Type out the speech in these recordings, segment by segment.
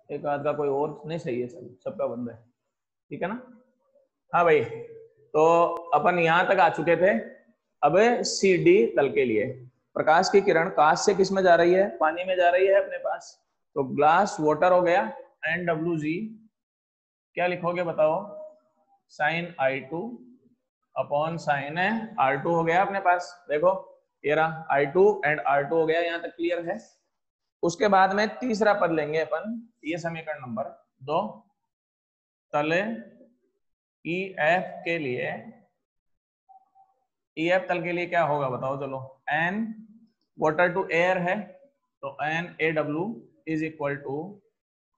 एक आध का कोई और नहीं सही है, सब सबका बंद है, ठीक है ना। हाँ भाई, तो अपन यहां तक आ चुके थे। अब सी डी तल के लिए प्रकाश की किरण कांच से किस में जा रही है, पानी में जा रही है अपने पास। तो ग्लास वाटर हो गया, एन डब्ल्यू जी, क्या लिखोगे बताओ, sine I two upon sine R two हो गया अपने पास। देखो ये रहा I two and R two हो गया, यहाँ तक क्लियर है। उसके बाद में तीसरा पद लेंगे अपन, ये समीकरण नंबर 2, तले ई एफ के लिए, ई एफ तल के लिए क्या होगा बताओ चलो। एन वाटर टू एयर है, तो N A W is equal to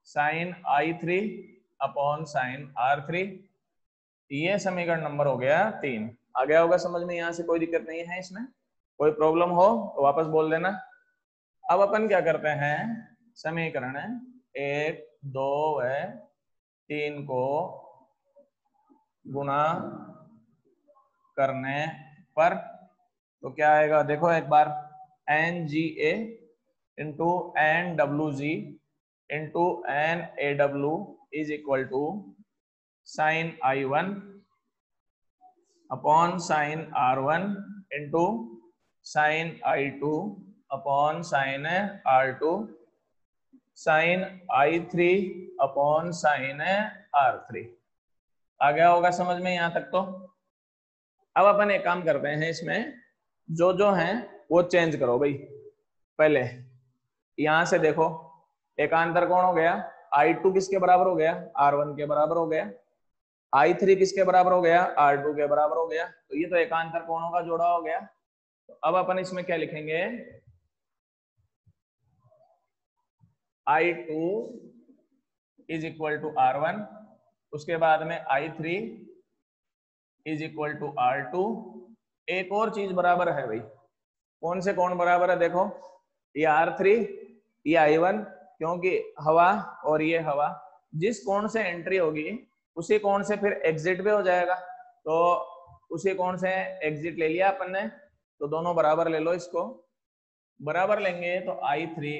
sine I three upon sine R three. ये समीकरण नंबर हो गया 3। आ गया होगा समझ में, यहां से कोई दिक्कत नहीं है, इसमें कोई प्रॉब्लम हो तो वापस बोल देना। अब अपन क्या करते हैं, समीकरण 1 2 व 3 को गुणा करने पर तो क्या आएगा, देखो एक बार, N G A into N W G into N A W is equal to sine I one upon sine R one into sine I two upon sine R two sine I three upon sine R three. आ गया होगा समझ में यहां तक तो। अब अपन एक काम करते हैं, इसमें जो जो है वो चेंज करो भाई। पहले यहां से देखो, एकांतर कौन हो गया, आई टू किसके बराबर हो गया, आर वन के बराबर हो गया। आई थ्री किसके बराबर हो गया, आर टू के बराबर हो गया। तो ये तो एकांतर कोणों का जोड़ा हो गया। तो अब अपन इसमें क्या लिखेंगे, I two is equal to R one, उसके बाद में I three is equal to R two. एक और चीज बराबर है भाई, कौन से कौन बराबर है देखो, ये आर थ्री, ये आई वन, क्योंकि हवा और ये हवा जिस कोण से एंट्री होगी उसी कोण से फिर एग्जिट भी हो जाएगा। तो उसी कोण से एग्जिट ले लिया अपन ने, तो दोनों बराबर ले लो, इसको बराबर लेंगे तो I three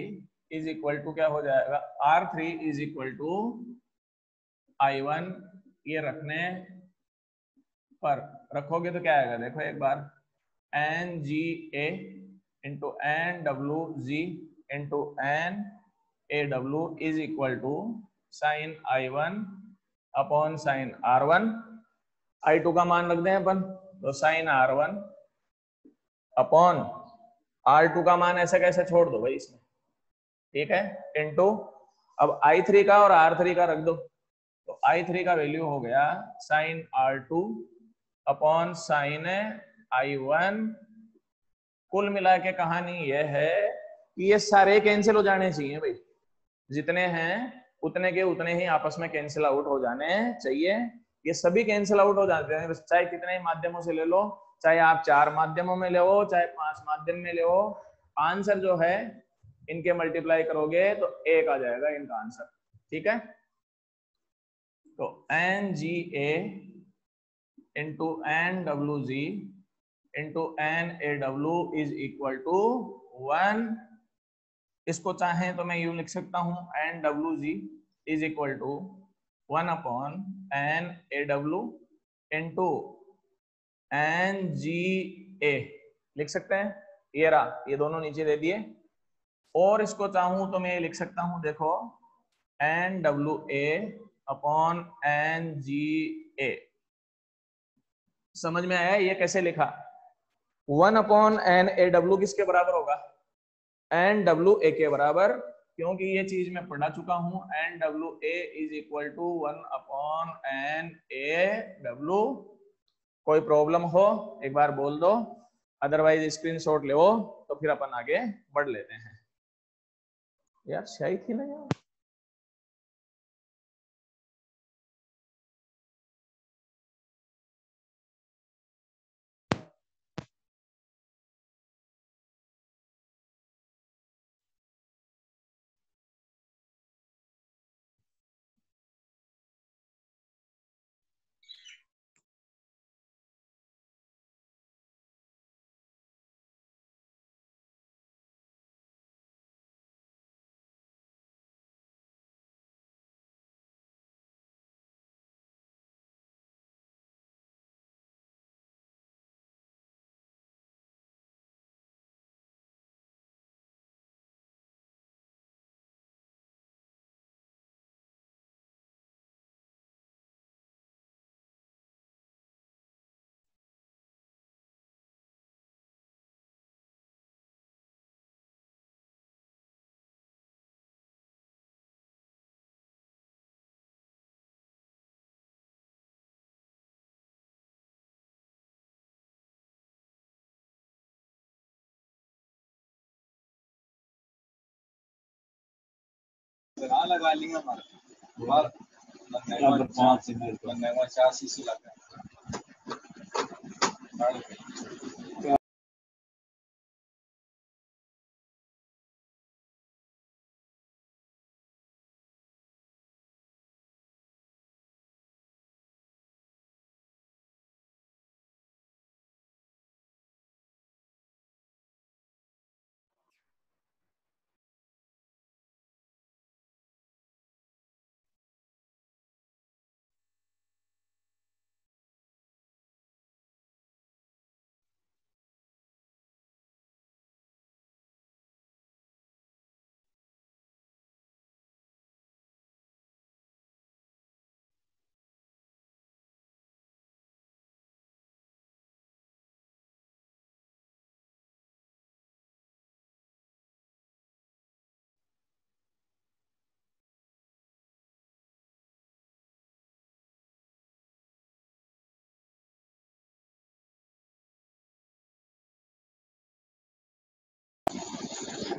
is equal to क्या हो जाएगा, R three is equal to I one. ये रखने पर रखोगे तो क्या आएगा, देखो एक बार, N G A into N W G into N A W is equal to sine I one upon sine R one. I two का मान रख दें अपन, तो sine R one upon R two का मान ऐसे कैसे छोड़ दो भाई इसमें, ठीक है, इनटू अब आई थ्री का और आर थ्री का रख दो। तो आई थ्री का वैल्यू हो गया sine R two upon sine I one. कुल मिला के कहानी यह है कि ये सारे कैंसिल हो जाने चाहिए भाई, जितने हैं उतने के उतने ही आपस में कैंसिल आउट हो जाने चाहिए। ये सभी कैंसिल आउट हो जाते हैं, चाहे कितने ही माध्यमों से ले लो, चाहे आप 4 माध्यमों में ले हो, चाहे 5 माध्यम में ले हो, आंसर जो है इनके मल्टीप्लाई करोगे तो 1 आ जाएगा इनका आंसर, ठीक है। तो N G A into N W G into N A W is equal to 1। इसको चाहें तो मैं यूं लिख सकता हूं, N W G is equal to 1 upon N A W into N G A लिख सकते हैं। ये रहा, ये दोनों नीचे दे दिए। और इसको चाहूं तो मैं ये लिख सकता हूं, देखो, N W A upon N G A. समझ में आया ये कैसे लिखा, 1 अपॉन एन ए डब्ल्यू किसके बराबर होगा, एन डब्ल्यू ए के बराबर, क्योंकि ये चीज मैं पढ़ा चुका हूं, N W A is equal to 1 upon N A W. कोई प्रॉब्लम हो एक बार बोल दो, अदरवाइज स्क्रीनशॉट ले, तो फिर अपन आगे बढ़ लेते हैं। यार सही थी ना यार। लगा लिया हमारा 4 सीसी लगा।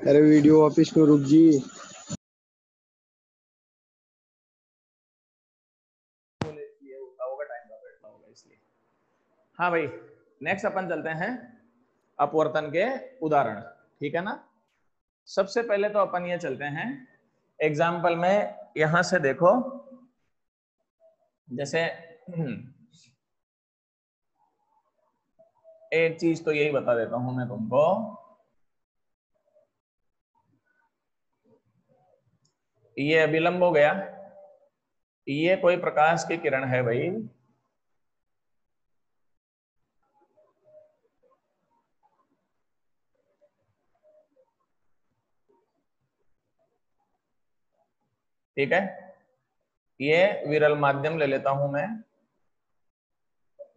अरे वीडियो वापिस में रुक जी। हाँ भाई, नेक्स्ट अपन चलते हैं अपवर्तन के उदाहरण, ठीक है ना। सबसे पहले तो अपन ये चलते हैं एग्जाम्पल में, यहां से देखो, जैसे एक चीज तो यही बता देता हूं मैं तुमको, ये अभिलंब हो गया, ये कोई प्रकाश की किरण है भाई, ठीक है। ये विरल माध्यम ले लेता हूं मैं,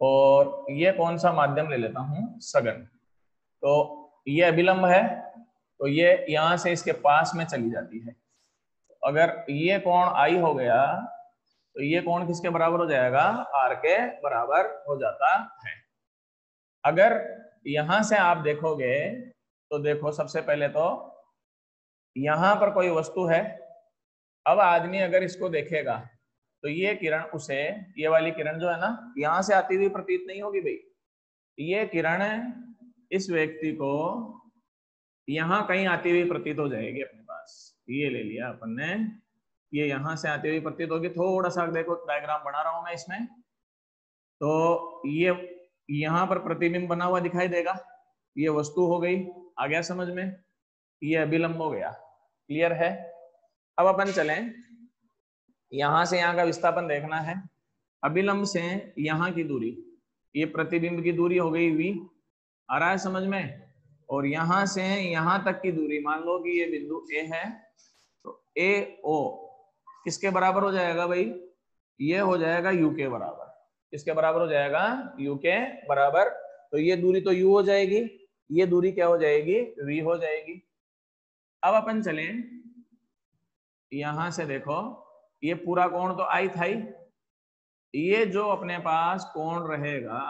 और ये कौन सा माध्यम ले लेता हूं, सघन। तो ये अभिलंब है, तो ये यहां से इसके पास में चली जाती है। अगर ये कोण आई हो गया तो ये कोण किसके बराबर हो जाएगा, आर के बराबर हो जाता है। अगर यहां से आप देखोगे तो देखो, सबसे पहले तो यहां पर कोई वस्तु है, अब आदमी अगर इसको देखेगा तो ये किरण उसे, ये वाली किरण जो है ना, यहां से आती हुई प्रतीत नहीं होगी भाई, ये किरण इस व्यक्ति को यहां कहीं आती हुई प्रतीत हो जाएगी अपने पास। ये ले लिया अपन ने, ये यहां से आती हुई प्रतीत होगी। थोड़ा सा देखो, डायग्राम बना रहा हूं मैं इसमें, तो ये यहां पर प्रतिबिंब बना हुआ दिखाई देगा, ये वस्तु हो गई, आ गया समझ में, ये अभिलंब हो गया, क्लियर है। अब अपन चलें, यहां से यहां का विस्थापन देखना है, अभिलंब से यहां की दूरी, ये प्रतिबिंब की दूरी हो गई v, आ रहा है समझ में। और यहां से यहां तक की दूरी, मान लो कि ये बिंदु A है, तो AO किसके बराबर हो जाएगा भाई, ये हो जाएगा U के बराबर। किसके बराबर हो जाएगा, U के बराबर। तो ये दूरी तो U हो जाएगी, ये दूरी क्या हो जाएगी, V हो जाएगी। अब अपन चलें, यहां से देखो, ये पूरा कोण तो आई था ही, ये जो अपने पास कोण रहेगा,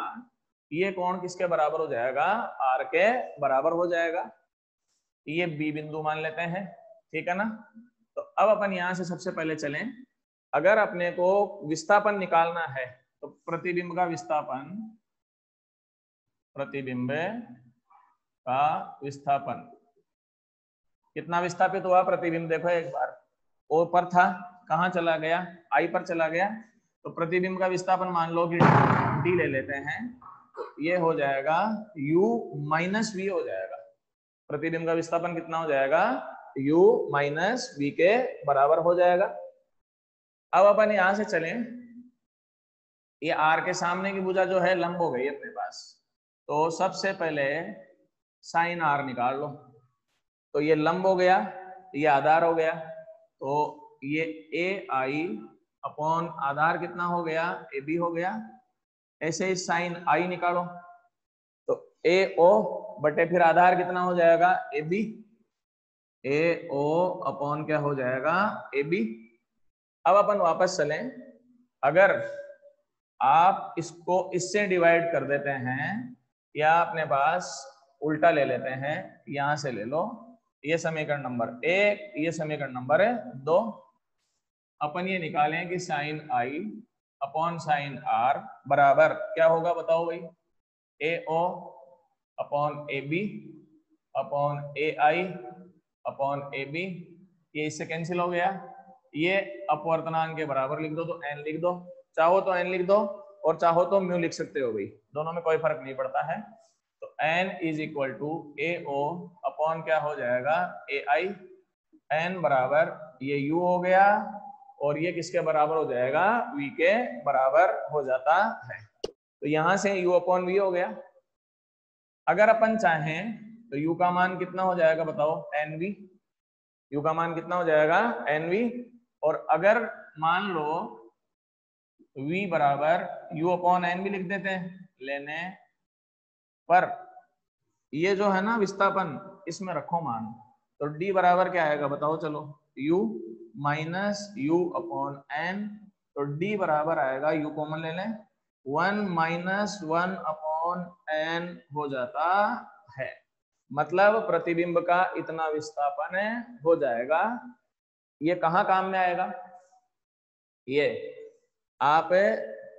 ये कोण किसके बराबर हो जाएगा, आर के बराबर हो जाएगा। ये बी बिंदु मान लेते हैं, ठीक है ना। तो अब अपन यहां से सबसे पहले चलें, अगर अपने को विस्थापन निकालना है तो प्रतिबिंब का विस्थापन, प्रतिबिंब का विस्थापन कितना विस्थापित हुआ प्रतिबिंब, देखो एक बार, ओ पर था, कहां चला गया, आई पर चला गया। तो प्रतिबिंब का विस्थापन मान लो कि डी ले लेते हैं, तो ये हो जाएगा u माइनस वी हो जाएगा। प्रतिबिंब का विस्थापन कितना हो जाएगा, u माइनस वी के बराबर हो जाएगा। अब अपन यहां से चलें, ये आर के सामने की भुजा जो है लंब हो गई अपने पास, तो सबसे पहले साइन आर निकाल लो। तो ये लंब हो गया, ये आधार हो गया, तो ये ए आई अपॉन आधार कितना हो गया, ए बी हो गया। ऐसे ही साइन आई निकालो, तो ए ओ बटे फिर आधार कितना हो जाएगा, A B, A O upon क्या हो जाएगा, ए बी। अब अपन वापस चलें, अगर आप इसको इससे डिवाइड कर देते हैं, या अपने पास उल्टा ले लेते हैं, यहां से ले लो, ये समीकरण नंबर 1, ये समीकरण नंबर 2। अपन ये निकालें कि sine I upon sine R बराबर क्या होगा बताओ भाई, A O upon A B upon A I upon A B. ये इससे कैंसिल हो गया, ये अपवर्तनांक के बराबर लिख दो तो एन लिख दो, चाहो तो एन लिख दो और चाहो तो म्यू लिख सकते हो भाई, दोनों में कोई फर्क नहीं पड़ता है। तो N is equal to A O upon क्या हो जाएगा ए आई, एन बराबर ये यू हो गया और ये किसके बराबर हो जाएगा, वी के बराबर हो जाता है। तो यहां से u अपॉन वी हो गया। अगर अपन चाहें तो u का मान कितना हो जाएगा बताओ, एन वी। u का मान कितना हो जाएगा, एन वी। और अगर मान लो v बराबर u अपॉन एन भी लिख देते हैं लेने पर, ये जो है ना विस्थापन, इसमें रखो मान, तो d बराबर क्या आएगा बताओ चलो, u minus U upon N. तो d बराबर आएगा, u कॉमन ले लें, 1 माइनस 1 अपॉन एन हो जाता है। मतलब प्रतिबिंब का इतना विस्थापन हो जाएगा। ये कहाँ काम में आएगा, ये आप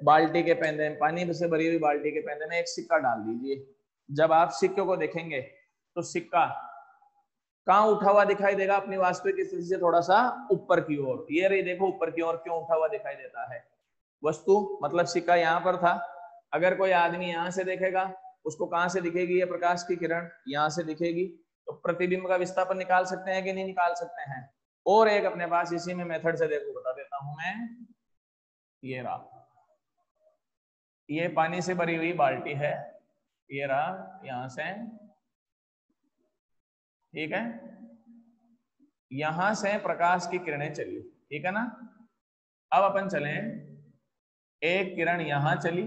बाल्टी के पेंदे, पानी से भरी हुई बाल्टी के पेंदे में एक सिक्का डाल दीजिए। जब आप सिक्के को देखेंगे तो सिक्का कहाँ उठा हुआ दिखाई देगा, अपनी वास्तविक स्थिति से थोड़ा सा ऊपर की ओर। ये रही देखो ऊपर की ओर क्यों उठा हुआ दिखाई देता है, वस्तु मतलब सिक्का यहाँ पर था। अगर कोई आदमी यहाँ से देखेगा, उसको कहाँ से दिखेगी ये प्रकाश की किरण, यहाँ से दिखेगी। तो प्रतिबिंब का विस्थापन निकाल सकते हैं कि नहीं निकाल सकते हैं। और एक अपने पास इसी में मेथड से देखो बता देता हूं मैं, ये रहा, ये पानी से भरी हुई बाल्टी है, ये रहा यहां से, ठीक है। यहां से प्रकाश की किरणें चली, ठीक है ना। अब अपन चलें, एक किरण यहां चली,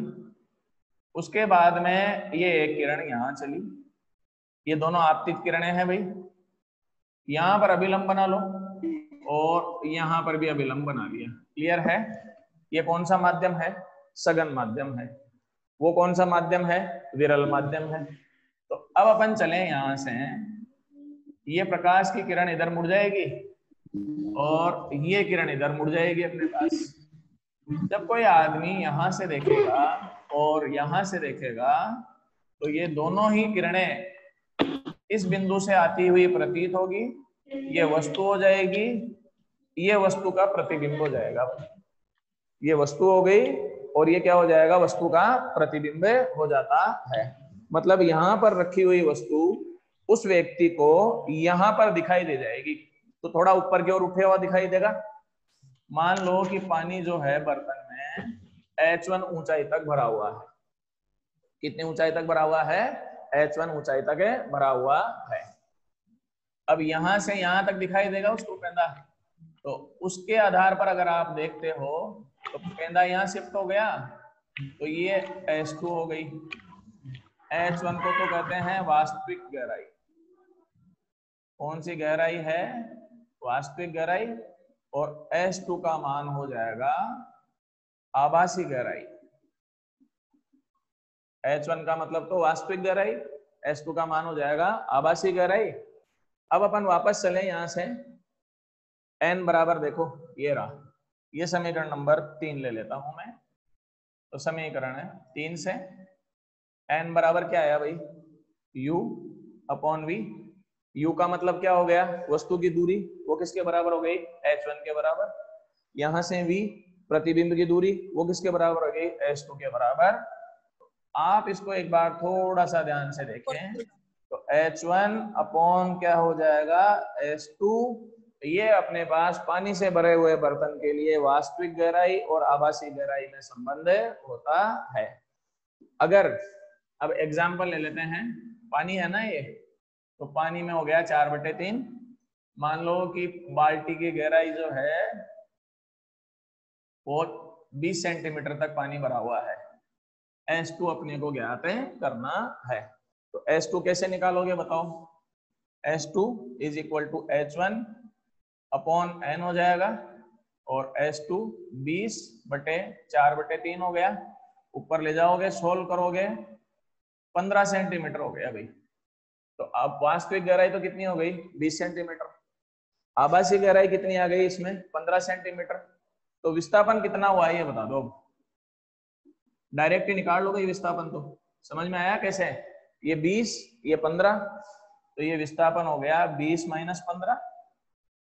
उसके बाद में ये एक किरण यहां चली, ये दोनों आपतित किरणें हैं भाई। यहां पर अभिलंब बना लो और यहां पर भी अभिलंब बना लिया, क्लियर है। ये कौन सा माध्यम है, सघन माध्यम है। वो कौन सा माध्यम है, विरल माध्यम है। तो अब अपन चलें यहां से, ये प्रकाश की किरण इधर मुड़ जाएगी और ये किरण इधर मुड़ जाएगी अपने पास। जब कोई आदमी यहां से देखेगा और यहां से देखेगा तो ये दोनों ही किरणें इस बिंदु से आती हुई प्रतीत होगी, ये वस्तु हो जाएगी, ये वस्तु का प्रतिबिंब हो जाएगा। ये वस्तु हो गई और ये क्या हो जाएगा, वस्तु का प्रतिबिंब हो जाता है। मतलब यहां पर रखी हुई वस्तु उस व्यक्ति को यहां पर दिखाई दे जाएगी, तो थोड़ा ऊपर की ओर उठे हुआ दिखाई देगा। मान लो कि पानी जो है बर्तन में H1 ऊंचाई तक भरा हुआ है। कितनी ऊंचाई तक भरा हुआ है, H1 ऊंचाई तक भरा हुआ है। अब यहां से यहां तक दिखाई देगा उसको पेंदा, तो उसके आधार पर अगर आप देखते हो तो पेंदा यहाँ शिफ्ट हो गया, तो ये H2 हो गई। H1 को तो कहते हैं वास्तविक गहराई। कौन सी गहराई है, वास्तविक गहराई। और H2 का मान हो जाएगा आभासी गहराई। H1 का मतलब तो वास्तविक गहराई, H2 का मान हो जाएगा आभासी गहराई। अब अपन वापस चले यहां से, n बराबर देखो ये रहा, ये समीकरण नंबर 3 ले लेता हूं मैं। तो समीकरण है 3 से n बराबर क्या आया भाई, u अपॉन v। u का मतलब क्या हो गया, वस्तु की दूरी, वो किसके बराबर हो गई, h1 के बराबर। यहां से v प्रतिबिंब की दूरी, वो किसके बराबर हो गई, h2 के बराबर। आप इसको एक बार थोड़ा सा ध्यान से देखें, तो h1 अपॉन क्या हो जाएगा, h2। ये अपने पास पानी से भरे हुए बर्तन के लिए वास्तविक गहराई और आभासी गहराई में संबंध होता है। अगर अब एग्जाम्पल ले लेते हैं, पानी है ना ये, तो पानी में हो गया 4/3। मान लो कि बाल्टी की गहराई जो है वो 20 सेंटीमीटर तक पानी भरा हुआ है। H2 अपने को ज्ञात करना है, तो H2 कैसे निकालोगे बताओ। H2 is equal to H1 upon n हो जाएगा, और H2 20/4/3 हो गया। ऊपर ले जाओगे सोल्व करोगे 15 सेंटीमीटर हो गया भाई। तो अब वास्तविक गहराई तो कितनी हो गई 20 सेंटीमीटर, आभासी गहराई कितनी आ गई इसमें 15 सेंटीमीटर। तो विस्थापन कितना हुआ है ये बता दो, डायरेक्ट ही निकाल लोगे विस्थापन। तो समझ में आया कैसे, ये 20 ये 15, तो ये विस्थापन हो गया 20 माइनस 15,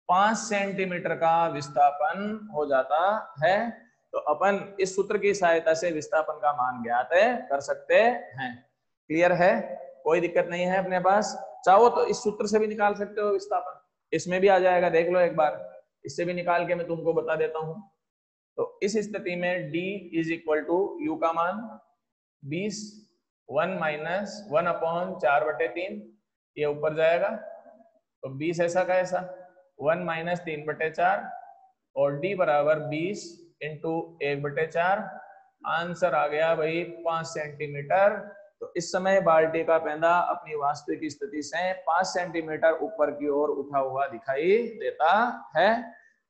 5 सेंटीमीटर का विस्थापन हो जाता है। तो अपन इस सूत्र की सहायता से विस्थापन का मान ज्ञात कर सकते हैं। क्लियर है, कोई दिक्कत नहीं है अपने पास। चाहो तो इस सूत्र से भी निकाल सकते हो विस्थापन, इसमें भी आ जाएगा, देख लो एक बार, इससे भी निकाल के मैं तुमको बता देता हूं। तो इस स्थिति में D is equal to U का मान 20, 1 माइनस 1/4/3, ये ऊपर जाएगा, तो 20 ऐसा का ऐसा 1 माइनस 3/4, और D बराबर 20 इंटू 1/4, आंसर आ गया भाई 5 सेंटीमीटर। तो इस समय बाल्टी का पैंदा अपनी वास्तविक स्थिति से 5 सेंटीमीटर ऊपर की ओर उठा हुआ दिखाई देता है।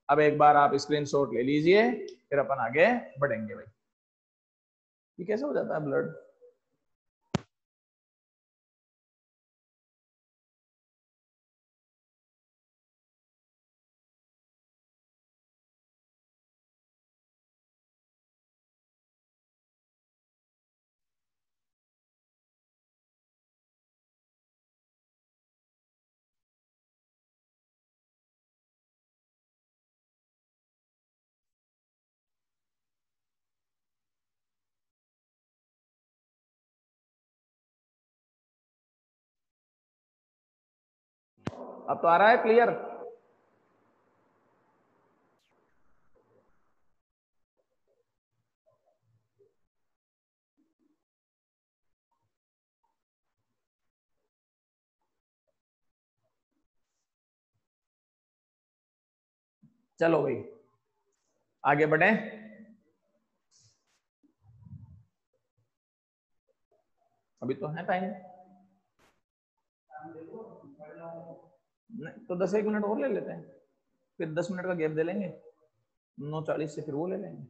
अब एक बार आप स्क्रीनशॉट ले लीजिए, फिर अपन आगे बढ़ेंगे। भाई ये कैसे हो जाता है ब्लड, अब तो आ रहा है क्लियर। चलो भाई आगे बढ़े। अभी तो है टाइम, तो 10-1 मिनट और ले लेते हैं, फिर 10 मिनट का गैप दे लेंगे, 9:40 से फिर वो ले लेंगे।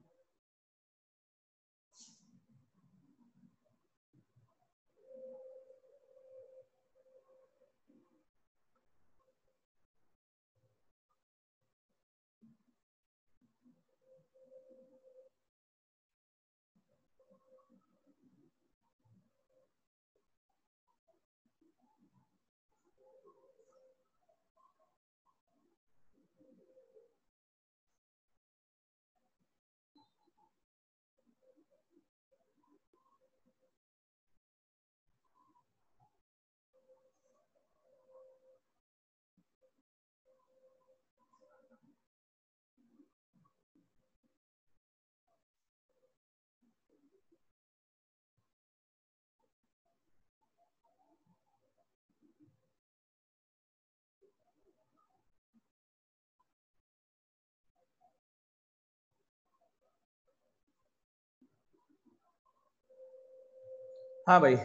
हाँ भाई,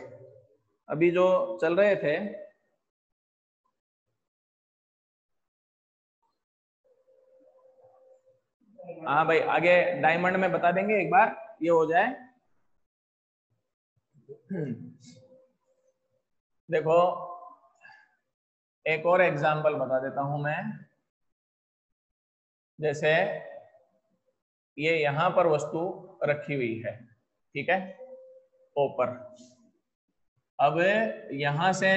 अभी जो चल रहे थे, हाँ भाई आगे डायमंड में बता देंगे एक बार ये हो जाए। देखो एक और एग्जांपल बता देता हूं मैं। जैसे ये यहां पर वस्तु रखी हुई है, ठीक है, ऊपर। अब यहां से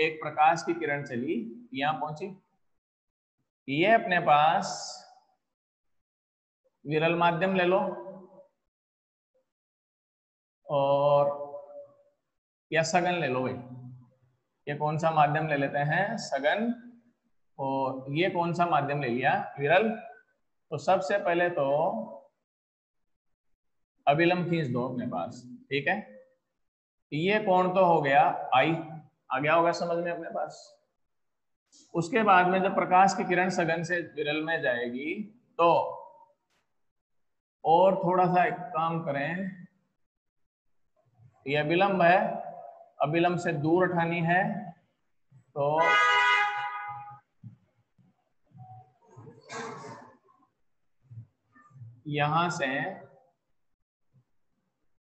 एक प्रकाश की किरण चली, यहां पहुंची, ये अपने पास विरल माध्यम ले लो, और या सघन ले लो भाई। ये कौन सा माध्यम ले लेते हैं, सघन, और ये कौन सा माध्यम ले लिया, विरल। तो सबसे पहले तो अभिलंब खींच दो अपने पास, ठीक है। ये कोण तो हो गया आई, आ गया होगा समझ में अपने पास। उसके बाद में जब प्रकाश की किरण सघन से विरल में जाएगी, तो और थोड़ा सा एक काम करें, ये अभिलंब है, अभिलंब से दूर उठानी है, तो यहां से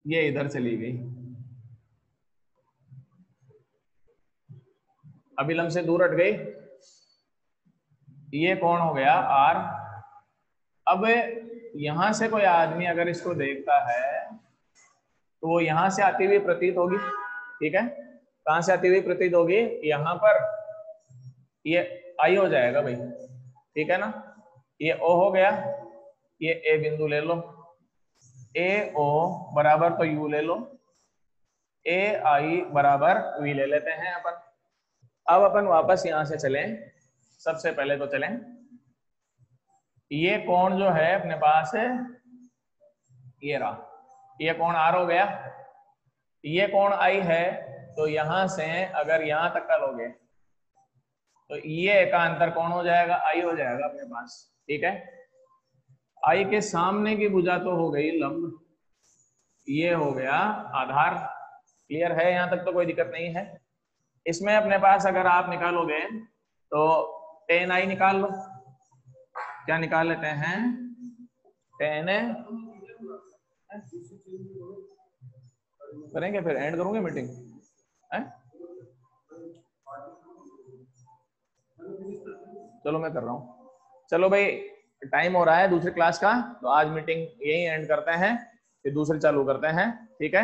ये इधर चली गई, अभिलंब से दूर हट गई, ये कौन हो गया R। अब यहां से कोई आदमी अगर इसको देखता है तो वो यहां से आती हुई प्रतीत होगी, ठीक है। कहां से आती हुई प्रतीत होगी, यहां पर ये I हो जाएगा भाई, ठीक है ना। ये O हो गया, ये A बिंदु ले लो, AO बराबर तो U ले लो, AI बराबर V ले लेते हैं अपन। अब अपन वापस यहां से चलें, सबसे पहले तो चलें, ये कोण जो है अपने पास है, ये रहा, ये कोण R हो गया, ये कोण I है, तो यहां से अगर यहां तक का लोगे तो ये का अंतर कौन हो जाएगा, I हो जाएगा अपने पास, ठीक है। I के सामने की भुजा तो हो गई लंब, ये हो गया आधार। क्लियर है, यहां तक तो कोई दिक्कत नहीं है। इसमें अपने पास अगर आप निकालोगे तो tan I निकाल लो, क्या निकाल लेते हैं, tan करेंगे, फिर एंड करूंगे मीटिंग है? चलो मैं कर रहा हूँ, चलो भाई टाइम हो रहा है दूसरी क्लास का, तो आज मीटिंग यही एंड करते हैं, फिर दूसरी चालू करते हैं, ठीक है।